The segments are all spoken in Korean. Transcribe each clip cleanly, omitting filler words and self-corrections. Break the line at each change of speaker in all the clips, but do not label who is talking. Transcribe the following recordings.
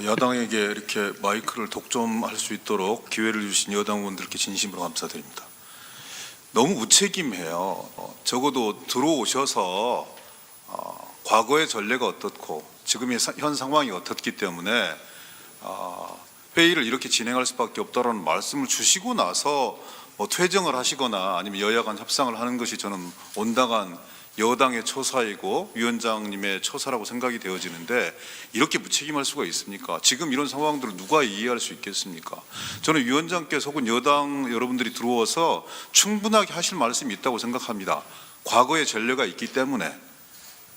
야당에게 이렇게 마이크를 독점할 수 있도록 기회를 주신 여당 의원들께 진심으로 감사드립니다. 너무 무책임해요. 적어도 들어오셔서 과거의 전례가 어떻고 지금의 현 상황이 어떻기 때문에 회의를 이렇게 진행할 수밖에 없다라는 말씀을 주시고 나서 퇴정을 하시거나 아니면 여야 간 협상을 하는 것이 저는 온당한 여당의 처사이고 위원장님의 처사라고 생각이 되어지는데, 이렇게 무책임할 수가 있습니까? 지금 이런 상황들을 누가 이해할 수 있겠습니까? 저는 위원장께서 혹은 여당 여러분들이 들어와서 충분하게 하실 말씀이 있다고 생각합니다. 과거의 전례가 있기 때문에,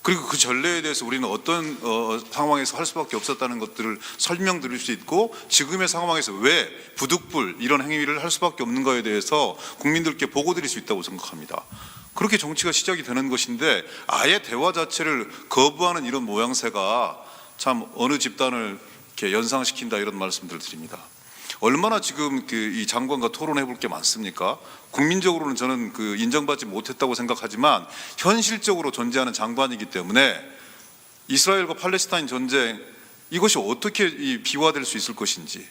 그리고 그 전례에 대해서 우리는 어떤 상황에서 할 수밖에 없었다는 것들을 설명드릴 수 있고, 지금의 상황에서 왜 부득불 이런 행위를 할 수밖에 없는 거에 대해서 국민들께 보고드릴 수 있다고 생각합니다. 그렇게 정치가 시작이 되는 것인데, 아예 대화 자체를 거부하는 이런 모양새가 참 어느 집단을 이렇게 연상시킨다, 이런 말씀들을 드립니다. 얼마나 지금 이 장관과 토론해 볼 게 많습니까? 국민적으로는 저는 인정받지 못했다고 생각하지만 현실적으로 존재하는 장관이기 때문에 이스라엘과 팔레스타인 전쟁, 이것이 어떻게 비화될 수 있을 것인지,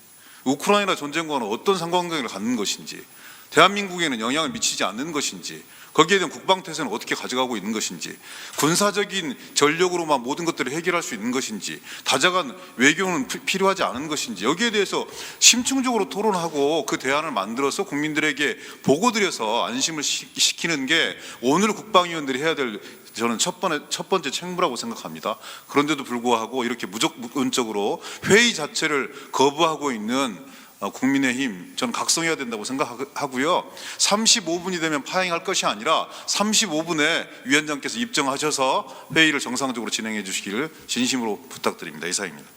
우크라이나 전쟁과는 어떤 상관관계를 갖는 것인지, 대한민국에는 영향을 미치지 않는 것인지, 거기에 대한 국방태세는 어떻게 가져가고 있는 것인지, 군사적인 전력으로만 모든 것들을 해결할 수 있는 것인지, 다자간 외교는 필요하지 않은 것인지, 여기에 대해서 심층적으로 토론하고 그 대안을 만들어서 국민들에게 보고드려서 안심을 시키는 게 오늘 국방위원들이 해야 될 저는 첫 번째 책무라고 생각합니다. 그런데도 불구하고 이렇게 무조건적으로 회의 자체를 거부하고 있는 국민의힘, 저는 각성해야 된다고 생각하고요. 35분이 되면 파행할 것이 아니라 35분에 위원장께서 입정하셔서 회의를 정상적으로 진행해 주시기를 진심으로 부탁드립니다. 이상입니다.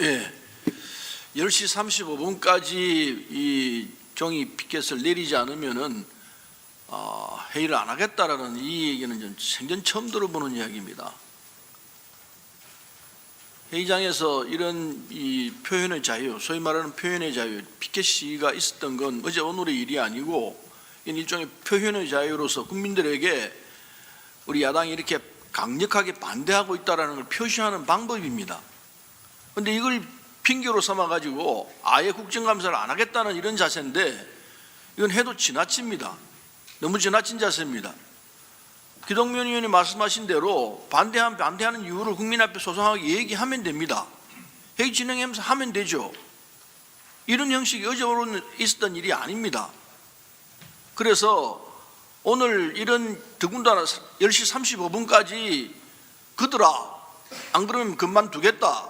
예, 10시 35분까지 이 종이 피켓을 내리지 않으면은 회의를 안 하겠다라는 이 얘기는 생전 처음 들어보는 이야기입니다. 회의장에서 이런 이 표현의 자유, 소위 말하는 표현의 자유, 피켓 시위가 있었던 건 어제 오늘의 일이 아니고, 일종의 표현의 자유로서 국민들에게 우리 야당이 이렇게 강력하게 반대하고 있다는 걸 표시하는 방법입니다. 그런데 이걸 핑계로 삼아가지고 아예 국정감사를 안 하겠다는 이런 자세인데, 이건 해도 지나칩니다. 너무 지나친 자세입니다. 기동면 의원이 말씀하신 대로 반대하는 이유를 국민 앞에 소상하게 얘기하면 됩니다. 회의 진행하면서 하면 되죠. 이런 형식이 어제 오늘 있었던 일이 아닙니다. 그래서 오늘 이런 더군다나 10시 35분까지 그들아 안 그러면 그만두겠다,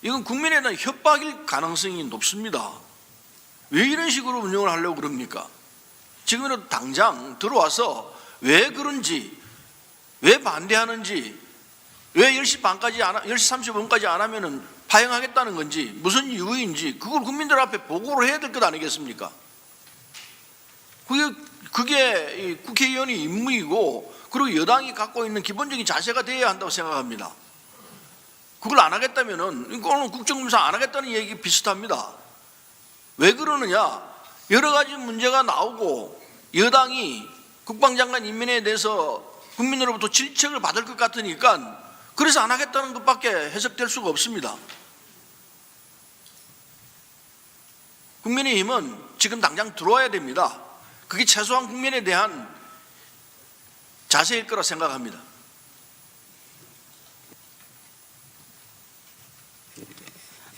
이건 국민에 대한 협박일 가능성이 높습니다. 왜 이런 식으로 운영을 하려고 그럽니까? 지금이라도 당장 들어와서 왜 그런지, 왜 반대하는지, 왜 10시 35분까지 안 하면은 파행하겠다는 건지, 무슨 이유인지 그걸 국민들 앞에 보고를 해야 될 것 아니겠습니까? 그게 국회의원의 임무이고, 그리고 여당이 갖고 있는 기본적인 자세가 되어야 한다고 생각합니다. 그걸 안 하겠다면은 이거는 국정감사 안 하겠다는 얘기 비슷합니다. 왜 그러느냐? 여러 가지 문제가 나오고 여당이 국방장관 임명에 대해서 국민으로부터 질책을 받을 것 같으니까 그래서 안 하겠다는 것밖에 해석될 수가 없습니다. 국민의힘은 지금 당장 들어와야 됩니다. 그게 최소한 국민에 대한 자세일 거라 생각합니다.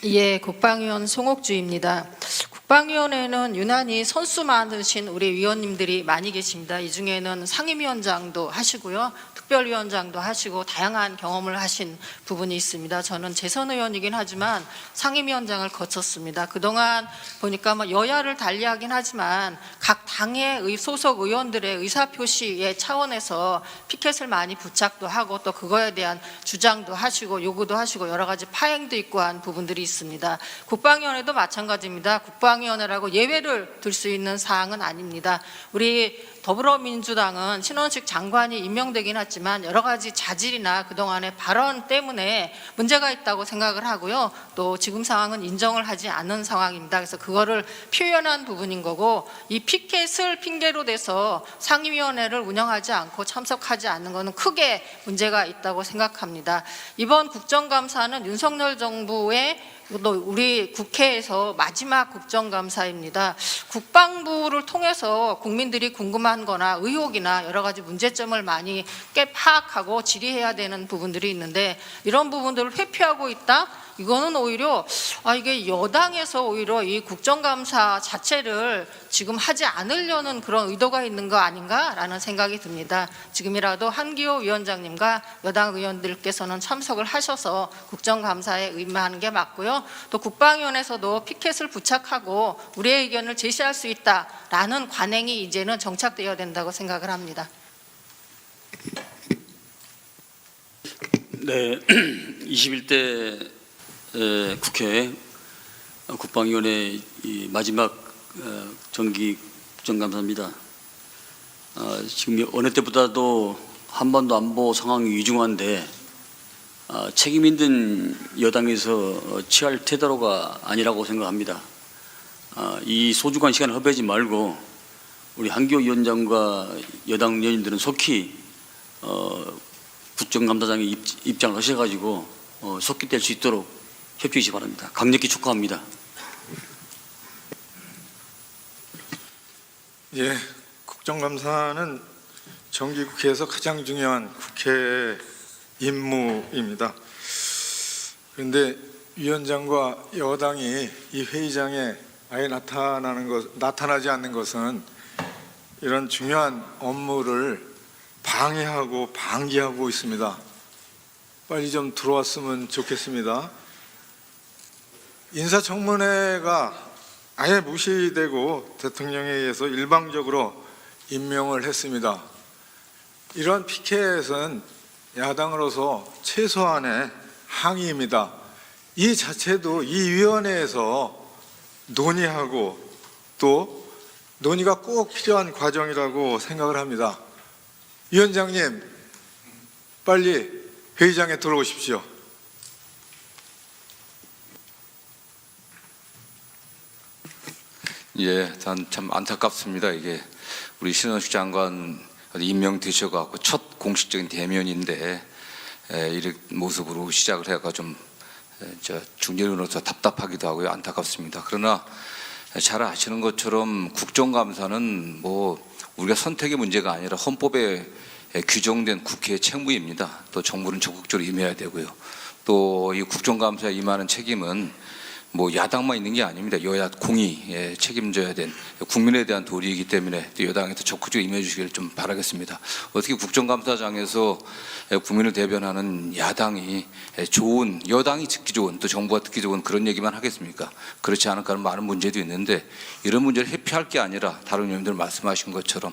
예, 국방위원 송옥주입니다. 국방위원회는 유난히 선수 많으신 우리 위원님들이 많이 계십니다. 이 중에는 상임위원장도 하시고요, 특별위원장도 하시고 다양한 경험을 하신 부분이 있습니다. 저는 재선 의원이긴 하지만 상임위원장을 거쳤습니다. 그동안 보니까 여야를 달리하긴 하지만 각 당의 소속 의원들의 의사표시의 차원에서 피켓을 많이 부착도 하고 또 그거에 대한 주장도 하시고 요구도 하시고 여러 가지 파행도 있고 한 부분들이 있습니다. 국방위원회도 마찬가지입니다. 국방위원회라고 예외를 둘 수 있는 사항은 아닙니다. 우리 더불어민주당은 신원식 장관이 임명되긴 했지만 여러 가지 자질이나 그동안의 발언 때문에 문제가 있다고 생각을 하고요. 또 지금 상황은 인정을 하지 않는 상황입니다. 그래서 그거를 표현한 부분인 거고, 이 피켓을 핑계로 대서 상임위원회를 운영하지 않고 참석하지 않는 것은 크게 문제가 있다고 생각합니다. 이번 국정감사는 윤석열 정부의 또 우리 국회에서 마지막 국정감사입니다. 국방부를 통해서 국민들이 궁금한 거나 의혹이나 여러 가지 문제점을 많이 파악하고 질의해야 되는 부분들이 있는데, 이런 부분들을 회피하고 있다? 이거는 오히려 이게 여당에서 오히려 이 국정감사 자체를 지금 하지 않으려는 그런 의도가 있는 거 아닌가라는 생각이 듭니다. 지금이라도 한기호 위원장님과 여당 의원들께서는 참석을 하셔서 국정감사에 임하는 게 맞고요. 또 국방위원회에서도 피켓을 부착하고 우리의 의견을 제시할 수 있다라는 관행이 이제는 정착되어야 된다고 생각을 합니다.
네, 21대 국회 국방위원회 이 마지막 정기 국정감사입니다. 지금 어느 때보다도 한반도 안보 상황이 위중한데 책임 있는 여당에서 취할 태도가 아니라고 생각합니다. 이 소중한 시간을 허비하지 말고 우리 한기호 위원장과 여당 의원님들은 속히 국정감사장에 입장을 하셔가지고 속기 될 수 있도록 협조해 주시기 바랍니다. 강력히 촉구합니다.
예, 국정감사는 정기국회에서 가장 중요한 국회 임무입니다. 그런데 위원장과 여당이 이 회의장에 아예 나타나지 않는 것은 이런 중요한 업무를 방해하고 방기하고 있습니다. 빨리 좀 들어왔으면 좋겠습니다. 인사청문회가 아예 무시되고 대통령에 의해서 일방적으로 임명을 했습니다. 이러한 피켓은 야당으로서 최소한의 항의입니다. 이 자체도 이 위원회에서 논의하고 또 논의가 꼭 필요한 과정이라고 생각을 합니다. 위원장님, 빨리 회의장에 들어오십시오.
예, 참 안타깝습니다. 이게 우리 신원식 장관 임명되셔갖고 첫 공식적인 대면인데 이런 모습으로 시작을 해가 좀 중재위원으로서 답답하기도 하고요, 안타깝습니다. 그러나 잘 아시는 것처럼 국정감사는 뭐 우리가 선택의 문제가 아니라 헌법에 규정된 국회의 책무입니다. 또 정부는 적극적으로 임해야 되고요. 또 이 국정감사에 임하는 책임은 뭐 야당만 있는 게 아닙니다. 여야 공히 책임져야 된 국민에 대한 도리이기 때문에 또 여당에서 적극적으로 임해 주시기를 좀 바라겠습니다. 어떻게 국정감사장에서 국민을 대변하는 야당이 좋은, 여당이 듣기 좋은, 또 정부가 듣기 좋은 그런 얘기만 하겠습니까? 그렇지 않을까 하는 많은 문제도 있는데, 이런 문제를 회피할 게 아니라 다른 의원님들 말씀하신 것처럼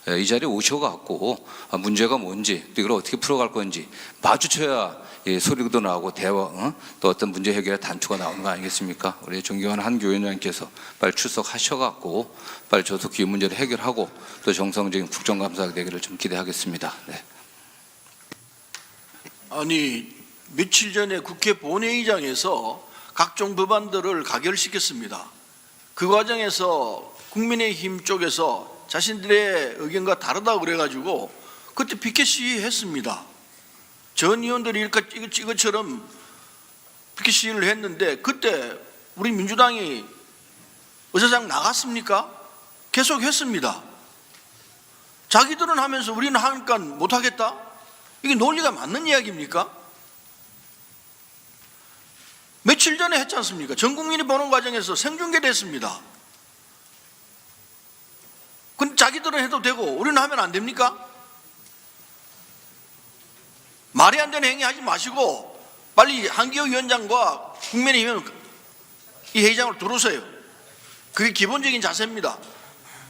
이 자리에 오셔갖고 문제가 뭔지, 또 이걸 어떻게 풀어갈 건지 마주쳐야 소리도 나오고 대화, 또 어떤 문제 해결의 단초가 나오는 거 아니겠습니까? 우리 존경하는 한기호 위원장님께서 빨리 출석하셔갖고 빨리 조속히 이 문제를 해결하고 또 정상적인 국정감사가 되기를 좀 기대하겠습니다. 네.
아니, 며칠 전에 국회 본회의장에서 각종 법안들을 가결시켰습니다. 그 과정에서 국민의힘 쪽에서 자신들의 의견과 다르다고 그래가지고 그때 피켓 시위했습니다. 전 의원들이 이것처럼 피켓 시위를 했는데, 그때 우리 민주당이 의사장 나갔습니까? 계속 했습니다. 자기들은 하면서 우리는 하니까 못하겠다? 이게 논리가 맞는 이야기입니까? 며칠 전에 했지 않습니까? 전 국민이 보는 과정에서 생중계됐습니다. 근데 자기들은 해도 되고 우리는 하면 안 됩니까? 말이 안 되는 행위 하지 마시고 빨리 한기호 위원장과 국민의힘은 이 회의장을 들어오세요. 그게 기본적인 자세입니다.